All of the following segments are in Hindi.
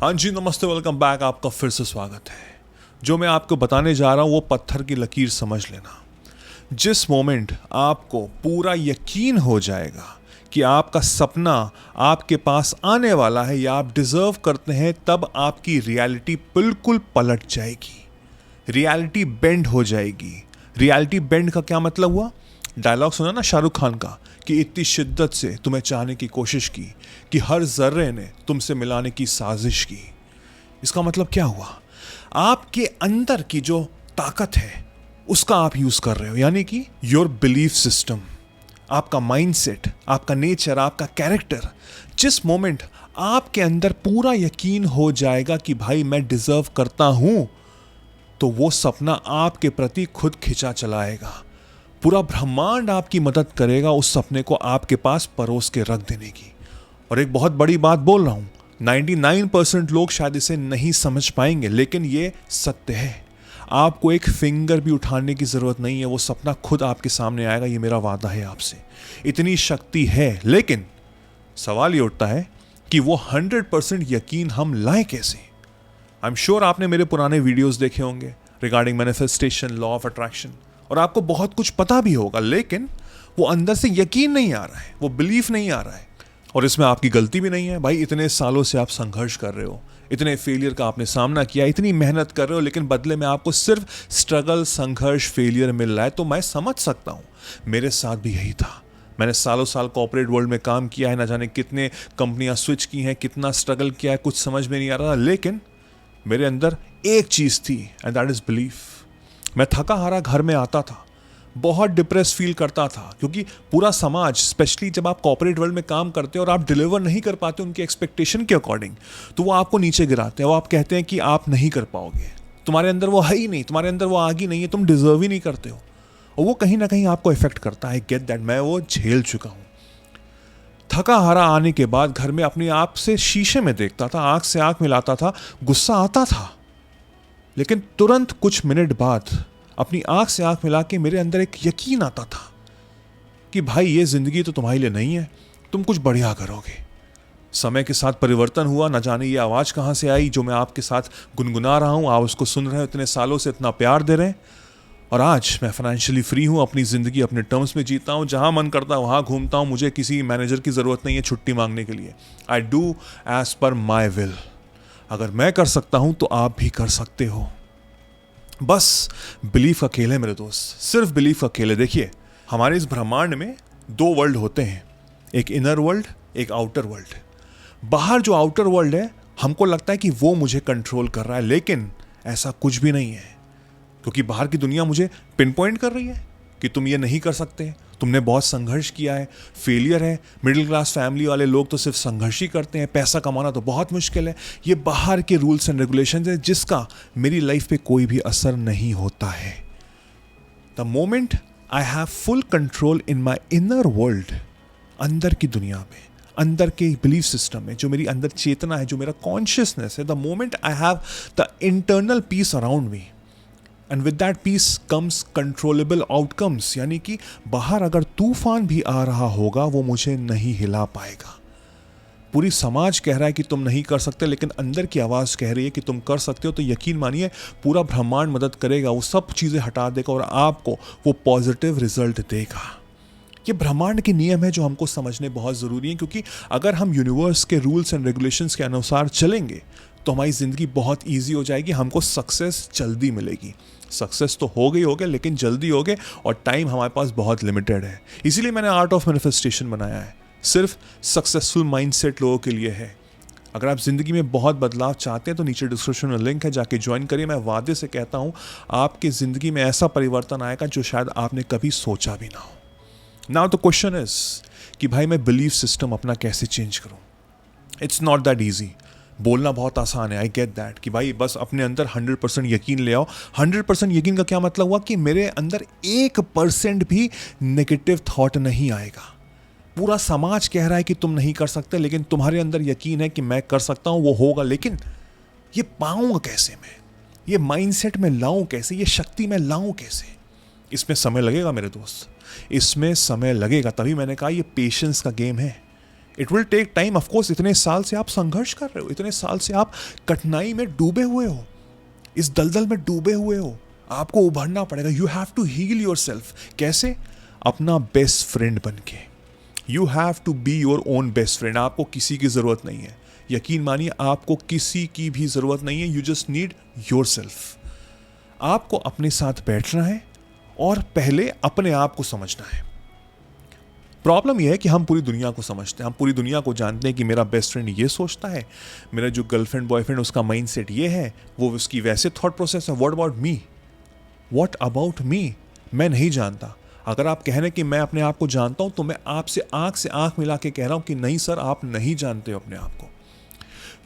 हाँ जी, नमस्ते, वेलकम बैक। आपका फिर से स्वागत है। जो मैं आपको बताने जा रहा हूँ वो पत्थर की लकीर समझ लेना। जिस मोमेंट आपको पूरा यकीन हो जाएगा कि आपका सपना आपके पास आने वाला है या आप डिजर्व करते हैं, तब आपकी रियलिटी बिल्कुल पलट जाएगी। रियलिटी बेंड हो जाएगी। रियलिटी बेंड का क्या मतलब हुआ? डायलॉग सुना ना शाहरुख खान का कि इतनी शिद्दत से तुम्हें चाहने की कोशिश की कि हर जर्रे ने तुमसे मिलाने की साजिश की। इसका मतलब क्या हुआ? आपके अंदर की जो ताकत है उसका आप यूज कर रहे हो, यानी कि योर बिलीफ सिस्टम, आपका माइंडसेट, आपका नेचर, आपका कैरेक्टर। जिस मोमेंट आपके अंदर पूरा यकीन हो जाएगा कि भाई मैं डिजर्व करता हूं, तो वो सपना आपके प्रति खुद खिंचा चलाएगा। पूरा ब्रह्मांड आपकी मदद करेगा उस सपने को आपके पास परोस के रख देने की। और एक बहुत बड़ी बात बोल रहा हूं, 99% लोग शायद इसे नहीं समझ पाएंगे, लेकिन ये सत्य है। आपको एक फिंगर भी उठाने की जरूरत नहीं है, वो सपना खुद आपके सामने आएगा। ये मेरा वादा है आपसे। इतनी शक्ति है, लेकिन सवाल ये उठता है कि वो 100% यकीन हम लाएं कैसे? आई एम श्योर आपने मेरे पुराने वीडियोस देखे होंगे regarding manifestation, law of attraction, और आपको बहुत कुछ पता भी होगा, लेकिन वो अंदर से यकीन नहीं आ रहा है, वो बिलीफ नहीं आ रहा है। और इसमें आपकी गलती भी नहीं है भाई। इतने सालों से आप संघर्ष कर रहे हो, इतने फेलियर का आपने सामना किया, इतनी मेहनत कर रहे हो, लेकिन बदले में आपको सिर्फ स्ट्रगल, संघर्ष, फेलियर मिल रहा है। तो मैं समझ सकता हूँ, मेरे साथ भी यही था। मैंने सालों साल कॉर्पोरेट वर्ल्ड में काम किया है, ना जाने कितने कंपनियां स्विच की हैं, कितना स्ट्रगल किया है, कुछ समझ में नहीं आ रहा, लेकिन मेरे अंदर एक चीज़ थी, एंड दैट इज़ बिलीफ। मैं थका हारा घर में आता था, बहुत डिप्रेस फील करता था, क्योंकि पूरा समाज, स्पेशली जब आप कॉर्पोरेट वर्ल्ड में काम करते हो और आप डिलीवर नहीं कर पाते उनके एक्सपेक्टेशन के अकॉर्डिंग, तो वो आपको नीचे गिराते हैं। वो आप कहते हैं कि आप नहीं कर पाओगे, तुम्हारे अंदर वो है ही नहीं, तुम्हारे अंदर वो आग ही नहीं है, तुम डिजर्व ही नहीं करते हो। और वो कहीं ना कहीं आपको इफेक्ट करता है। गेट दैट, मैं वो झेल चुका हूँ। थका हारा आने के बाद घर में अपने आप से शीशे में देखता था, आंख से आंख मिलाता था, गुस्सा आता था, लेकिन तुरंत कुछ मिनट बाद अपनी आंख से आंख मिला के मेरे अंदर एक यकीन आता था कि भाई ये जिंदगी तो तुम्हारे लिए नहीं है, तुम कुछ बढ़िया करोगे। समय के साथ परिवर्तन हुआ, न जाने ये आवाज़ कहाँ से आई जो मैं आपके साथ गुनगुना रहा हूँ, आप उसको सुन रहे हो, इतने सालों से इतना प्यार दे रहे हैं। और आज मैं फाइनेंशियली फ्री हूँ, अपनी ज़िंदगी अपने टर्म्स में जीता हूँ, जहाँ मन करता है वहाँ घूमता हूँ। मुझे किसी मैनेजर की ज़रूरत नहीं है छुट्टी मांगने के लिए। I do as per my will. अगर मैं कर सकता हूँ तो आप भी कर सकते हो। बस बिलीफ का खेल है मेरे दोस्त, सिर्फ बिलीफ का खेल है। देखिए, हमारे इस ब्रह्मांड में दो वर्ल्ड होते हैं, एक इनर वर्ल्ड, एक आउटर वर्ल्ड। बाहर जो आउटर वर्ल्ड है, हमको लगता है कि वो मुझे कंट्रोल कर रहा है, लेकिन ऐसा कुछ भी नहीं है। क्योंकि बाहर की दुनिया मुझे पिन पॉइंट कर रही है कि तुम ये नहीं कर सकते, तुमने बहुत संघर्ष किया है, फेलियर है। मिडिल क्लास फैमिली वाले लोग तो सिर्फ संघर्ष ही करते हैं, पैसा कमाना तो बहुत मुश्किल है। ये बाहर के रूल्स एंड रेगुलेशंस है जिसका मेरी लाइफ पे कोई भी असर नहीं होता है। The moment I have full control in my inner world, अंदर की दुनिया में, अंदर के बिलीफ सिस्टम में, जो मेरी अंदर चेतना है, जो मेरा कॉन्शियसनेस है, the moment I have the internal peace around me, and with that peace comes controllable outcomes, यानी कि बाहर अगर तूफान भी आ रहा होगा वो मुझे नहीं हिला पाएगा। पूरी समाज कह रहा है कि तुम नहीं कर सकते, लेकिन अंदर की आवाज़ कह रही है कि तुम कर सकते हो। तो यकीन मानिए, पूरा ब्रह्मांड मदद करेगा, वो सब चीज़ें हटा देगा और आपको वो पॉजिटिव रिजल्ट देगा। ये ब्रह्मांड के नियम है जो हमको समझने बहुत ज़रूरी है, क्योंकि अगर हम यूनिवर्स के रूल्स एंड रेगुलेशंस के अनुसार चलेंगे तो हमारी ज़िंदगी बहुत ईजी हो जाएगी, हमको सक्सेस जल्दी मिलेगी। सक्सेस तो हो गए, लेकिन जल्दी हो गए, और टाइम हमारे पास बहुत लिमिटेड है। इसीलिए मैंने आर्ट ऑफ मैनिफेस्टेशन बनाया है, सिर्फ सक्सेसफुल माइंडसेट लोगों के लिए है। अगर आप ज़िंदगी में बहुत बदलाव चाहते हैं तो नीचे डिस्क्रिप्शन में लिंक है, जाके ज्वाइन करिए। मैं वादे से कहता हूँ, आपकी ज़िंदगी में ऐसा परिवर्तन आएगा जो शायद आपने कभी सोचा भी ना हो। नाउ द क्वेश्चन इज कि भाई मैं बिलीफ सिस्टम अपना कैसे चेंज करूँ? It's not that easy. बोलना बहुत आसान है, आई गेट दैट, कि भाई बस अपने अंदर 100% यकीन ले आओ। 100% यकीन का क्या मतलब हुआ? कि मेरे अंदर 1% भी नेगेटिव थॉट नहीं आएगा। पूरा समाज कह रहा है कि तुम नहीं कर सकते, लेकिन तुम्हारे अंदर यकीन है कि मैं कर सकता हूँ, वो होगा। लेकिन ये पाऊंगा कैसे मैं? ये माइंडसेट में लाऊं कैसे? ये शक्ति में लाऊं कैसे? इसमें समय लगेगा मेरे दोस्त, इसमें समय लगेगा। तभी मैंने कहा ये पेशेंस का गेम है। It will take time. Of course इतने साल से आप संघर्ष कर रहे हो, इतने साल से आप कठिनाई में डूबे हुए हो, इस दलदल में डूबे हुए हो, आपको उभरना पड़ेगा। You have to heal your self. कैसे? अपना बेस्ट फ्रेंड बन के। You have to be your own best friend. आपको किसी की ज़रूरत नहीं है, यकीन मानिए आपको किसी की भी ज़रूरत नहीं है। You just need your self. आपको अपने साथ बैठना है और पहले अपने आप को समझना है। प्रॉब्लम यह है कि हम पूरी दुनिया को समझते हैं, हम पूरी दुनिया को जानते हैं कि मेरा बेस्ट फ्रेंड ये सोचता है, मेरा जो गर्लफ्रेंड बॉयफ्रेंड उसका माइंडसेट ये है, वो उसकी वैसे थॉट प्रोसेस है। What about me? What about me? मैं नहीं जानता। अगर आप कह रहे हैं कि मैं अपने आप को जानता हूं, तो मैं आपसे आंख मिला के कह रहा हूं कि नहीं सर, आप नहीं जानते हो अपने आप को।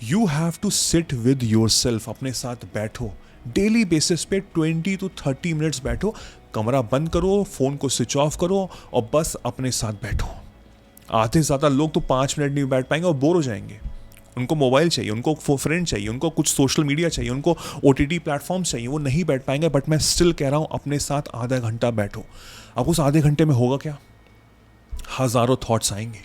You have to sit with your self. अपने साथ बैठो, डेली बेसिस पे 20 to 30 मिनट्स बैठो, कमरा बंद करो, फ़ोन को स्विच ऑफ करो और बस अपने साथ बैठो। आधे से ज़्यादा लोग तो 5 मिनट नहीं बैठ पाएंगे और बोर हो जाएंगे। उनको मोबाइल चाहिए, उनको फ्रेंड चाहिए, उनको कुछ सोशल मीडिया चाहिए, उनको OTT प्लेटफॉर्म चाहिए, वो नहीं बैठ पाएंगे। बट मैं स्टिल कह रहा हूँ अपने साथ आधा घंटा बैठो। अब उस आधे घंटे में होगा क्या? हज़ारों थॉट्स आएंगे,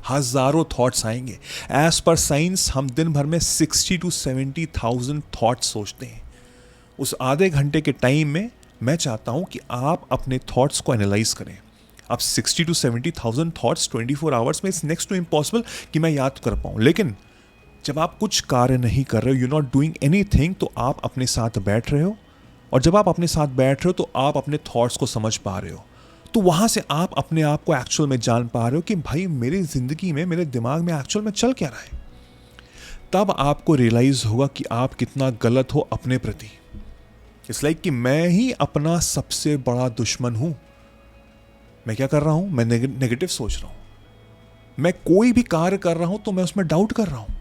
हज़ारों थॉट्स आएंगे। एज पर साइंस हम दिन भर में 60 to 70,000 थॉट्स सोचते हैं। उस आधे घंटे के टाइम में मैं चाहता हूं कि आप अपने थॉट्स को एनालाइज करें। अब 60 to 70,000 थॉट्स 24 आवर्स में इट्स नेक्स्ट टू इम्पॉसिबल कि मैं याद कर पाऊं। लेकिन जब आप कुछ कार्य नहीं कर रहे हो, यू नॉट डूइंग एनीथिंग, तो आप अपने साथ बैठ रहे हो। और जब आप अपने साथ बैठ रहे हो तो आप अपने थॉट्स को समझ पा रहे हो। तो वहां से आप अपने आप को एक्चुअल में जान पा रहे हो कि भाई मेरी जिंदगी में, मेरे दिमाग में एक्चुअल में चल क्या रहा है। तब आपको रियलाइज होगा कि आप कितना गलत हो अपने प्रति। इट्स लाइक कि मैं ही अपना सबसे बड़ा दुश्मन हूं। मैं क्या कर रहा हूं? मैं नेगेटिव सोच रहा हूं। मैं कोई भी कार्य कर रहा हूं तो मैं उसमें डाउट कर रहा हूं।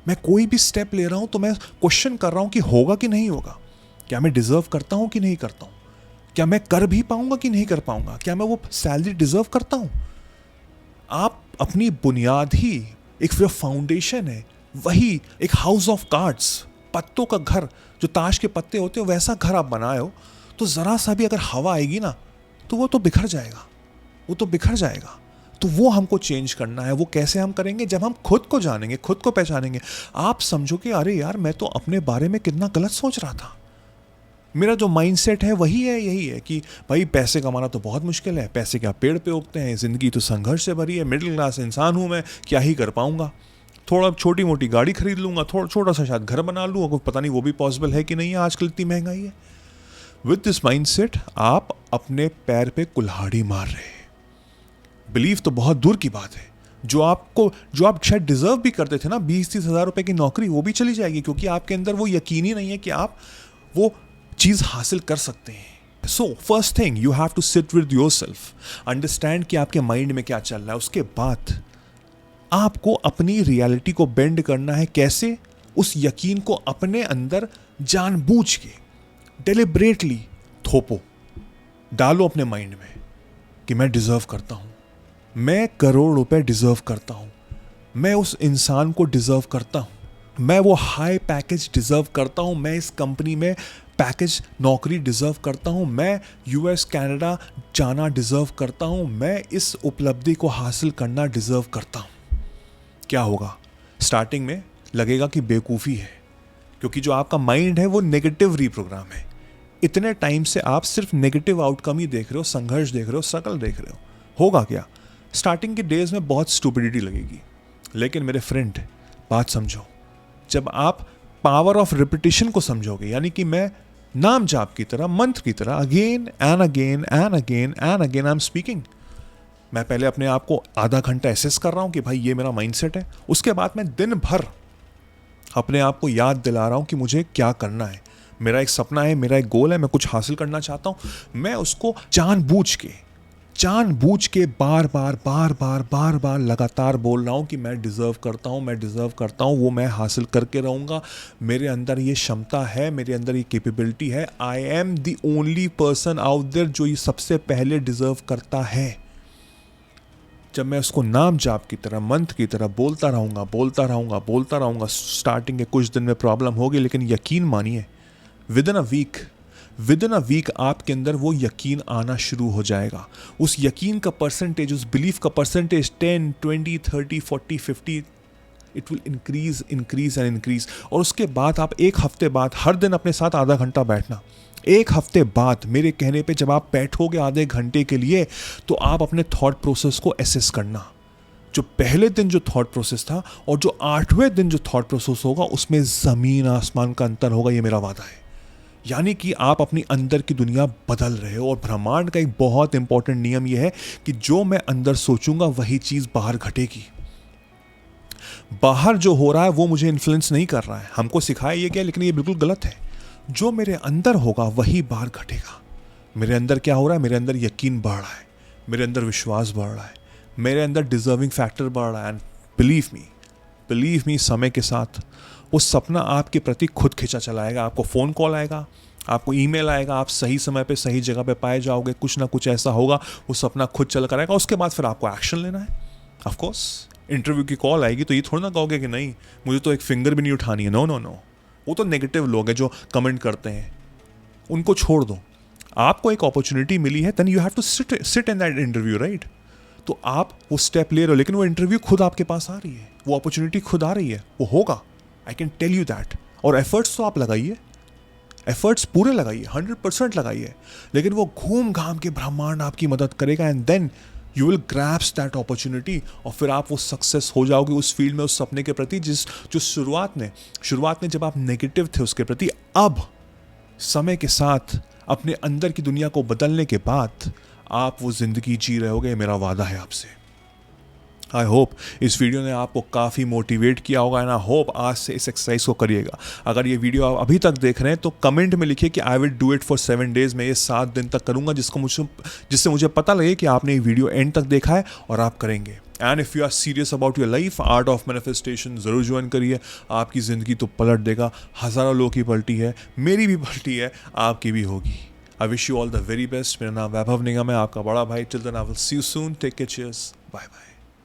मैं कोई भी स्टेप ले रहा हूं तो मैं क्वेश्चन कर रहा हूं कि होगा कि नहीं होगा, क्या मैं डिजर्व करता हूं कि नहीं करता हूं, क्या मैं कर भी पाऊंगा कि नहीं कर पाऊंगा, क्या मैं वो सैलरी डिजर्व करता हूं। आप अपनी बुनियाद ही एक फाउंडेशन है, वही एक हाउस ऑफ कार्ड्स, पत्तों का घर, जो ताश के पत्ते होते हैं वैसा घर आप बनाए हो, तो जरा सा भी अगर हवा आएगी ना तो वो तो बिखर जाएगा, वो तो बिखर जाएगा। तो वो हमको चेंज करना है। वो कैसे हम करेंगे? जब हम खुद को जानेंगे, खुद को पहचानेंगे। आप समझो कि अरे यार, मैं तो अपने बारे में कितना गलत सोच रहा था। मेरा जो माइंडसेट है वही है, यही है कि भाई पैसे कमाना तो बहुत मुश्किल है, पैसे क्या पेड़ पे उगते हैं, ज़िंदगी तो संघर्ष से भरी है, मिडिल क्लास इंसान हूँ मैं, क्या ही कर पाऊंगा, थोड़ा छोटी मोटी गाड़ी खरीद लूँगा, थोड़ा छोटा सा शायद घर बना लूँ, अगर पता नहीं वो भी पॉसिबल है कि नहीं है, आजकल इतनी महंगाई है। विद दिस माइंडसेट आप अपने पैर पे कुल्हाड़ी मार रहे हैं। बिलीव तो बहुत दूर की बात है। जो आप शायद डिजर्व भी करते थे ना, 20-30 हज़ार रुपए की नौकरी, वो भी चली जाएगी, क्योंकि आपके अंदर वो यकीन ही नहीं है कि आप वो चीज़ हासिल कर सकते हैं। So first thing, you have to sit with your self, understand कि आपके माइंड में क्या चल रहा है। उसके बाद आपको अपनी रियलिटी को बेंड करना है। कैसे? उस यकीन को अपने अंदर जानबूझ के डेलिब्रेटली थोपो, डालो अपने माइंड में कि मैं डिजर्व करता हूं, मैं करोड़ रुपए डिजर्व करता हूं, मैं उस इंसान को डिजर्व करता हूं, मैं वो हाई पैकेज डिजर्व करता हूं, मैं इस कंपनी में पैकेज नौकरी डिजर्व करता हूं, मैं US कनाडा जाना डिजर्व करता हूं, मैं इस उपलब्धि को हासिल करना डिजर्व करता हूं। क्या होगा? स्टार्टिंग में लगेगा कि बेवकूफ़ी है, क्योंकि जो आपका माइंड है वो नेगेटिव रीप्रोग्राम है। इतने टाइम से आप सिर्फ नेगेटिव आउटकम ही देख रहे हो, संघर्ष देख रहे हो, स्ट्रगल देख रहे हो। होगा क्या? स्टार्टिंग के डेज में बहुत स्टूपिडिटी लगेगी, लेकिन मेरे फ्रेंड बात समझो, जब आप पावर ऑफ रिपीटिशन को समझोगे, यानी कि मैं नाम जाप की तरह, मंत्र की तरह again and again and again and again I am speaking. मैं पहले अपने आप को आधा घंटा एसेस कर रहा हूं कि भाई ये मेरा माइंडसेट है। उसके बाद मैं दिन भर अपने आप को याद दिला रहा हूं कि मुझे क्या करना है, मेरा एक सपना है, मेरा एक गोल है, मैं कुछ हासिल करना चाहता हूं। मैं उसको जानबूझ के बार बार लगातार बोल रहा हूं कि मैं डिजर्व करता हूं, वो मैं हासिल करके रहूंगा, मेरे अंदर ये क्षमता है, मेरे अंदर ये कैपेबिलिटी है, I am the only person out there जो ये सबसे पहले डिजर्व करता है। जब मैं उसको नाम जाप की तरह, मंत्र की तरह बोलता रहूंगा, स्टार्टिंग के कुछ दिन में प्रॉब्लम होगी, लेकिन यकीन मानिए within a week within a week आपके अंदर वो यकीन आना शुरू हो जाएगा। उस यकीन का परसेंटेज, उस बिलीफ का percentage 10, 20, 30, 40, 50, it will increase increase and increase. और उसके बाद आप एक हफ्ते बाद हर दिन अपने साथ आधा घंटा बैठना। एक हफ्ते बाद मेरे कहने पे जब आप बैठोगे आधे घंटे के लिए, तो आप अपने थॉट प्रोसेस को एसेस करना। जो पहले दिन जो थॉट प्रोसेस था और जो 8वें दिन जो थॉट प्रोसेस होगा, उसमें ज़मीन आसमान का अंतर होगा, ये मेरा वादा है। यानी कि आप अपनी अंदर की दुनिया बदल रहे हो। और ब्रह्मांड का एक बहुत इंपॉर्टेंट नियम यह है कि जो मैं अंदर सोचूंगा वही चीज़ बाहर घटेगी। बाहर जो हो रहा है वो मुझे इन्फ्लुएंस नहीं कर रहा है, हमको सिखाया ये क्या, लेकिन ये बिल्कुल गलत है। जो मेरे अंदर होगा वही बाहर घटेगा। मेरे अंदर क्या हो रहा है? मेरे अंदर यकीन बढ़ रहा है, मेरे अंदर विश्वास बढ़ रहा है, मेरे अंदर डिजर्विंग फैक्टर बढ़ रहा है। एंड बिलीव मी, समय के साथ वो सपना आपके प्रति खुद खींचा चलाएगा। आपको फ़ोन कॉल आएगा, आपको ईमेल आएगा, आप सही समय पे सही जगह पे पाए जाओगे, कुछ ना कुछ ऐसा होगा, वो सपना खुद चल कर आएगा। उसके बाद फिर आपको एक्शन लेना है। ऑफ कोर्स इंटरव्यू की कॉल आएगी तो ये थोड़ा ना कहोगे कि नहीं मुझे तो एक फिंगर भी नहीं उठानी है। नो नो नो, वो तो नेगेटिव लोग हैं जो कमेंट करते हैं, उनको छोड़ दो। आपको एक अपॉर्चुनिटी मिली है, then you have to sit in that interview, right? तो आप वो स्टेप ले रहे हो, लेकिन वो इंटरव्यू खुद आपके पास आ रही है, वो अपॉर्चुनिटी खुद आ रही है, वो होगा। I can tell you that. और एफर्ट्स तो आप लगाइए, एफर्ट्स पूरे लगाइए, 100% लगाइए, लेकिन वो घूम घाम के ब्रह्मांड आपकी मदद करेगा। And then you will grasp that opportunity, और फिर आप वो सक्सेस हो जाओगे उस फील्ड में, उस सपने के प्रति जो शुरुआत में जब आप नेगेटिव थे उसके प्रति, अब समय के साथ अपने अंदर की दुनिया को बदलने के बाद आप वो ज़िंदगी जी रहे होगे। मेरा वादा है आपसे। आई होप इस वीडियो ने आपको काफ़ी मोटिवेट किया होगा, एंड आई होप आज से इस एक्सरसाइज को करिएगा। अगर ये वीडियो आप अभी तक देख रहे हैं तो कमेंट में लिखिए कि I will do it for 7 days. मैं ये 7 दिन तक करूँगा, जिससे मुझे पता लगे कि आपने ये वीडियो एंड तक देखा है और आप करेंगे। And if you are serious about your life, art of manifestation ज़रूर ज्वाइन करिए। आपकी ज़िंदगी तो पलट देगा। हज़ारों लोगों की पलटी है, मेरी भी पलटी है, आपकी भी होगी। I wish you all the very best. मेरा नाम वैभव निगम है, आपका बड़ा भाई। Till then I will see you soon. Take care, cheers, bye bye.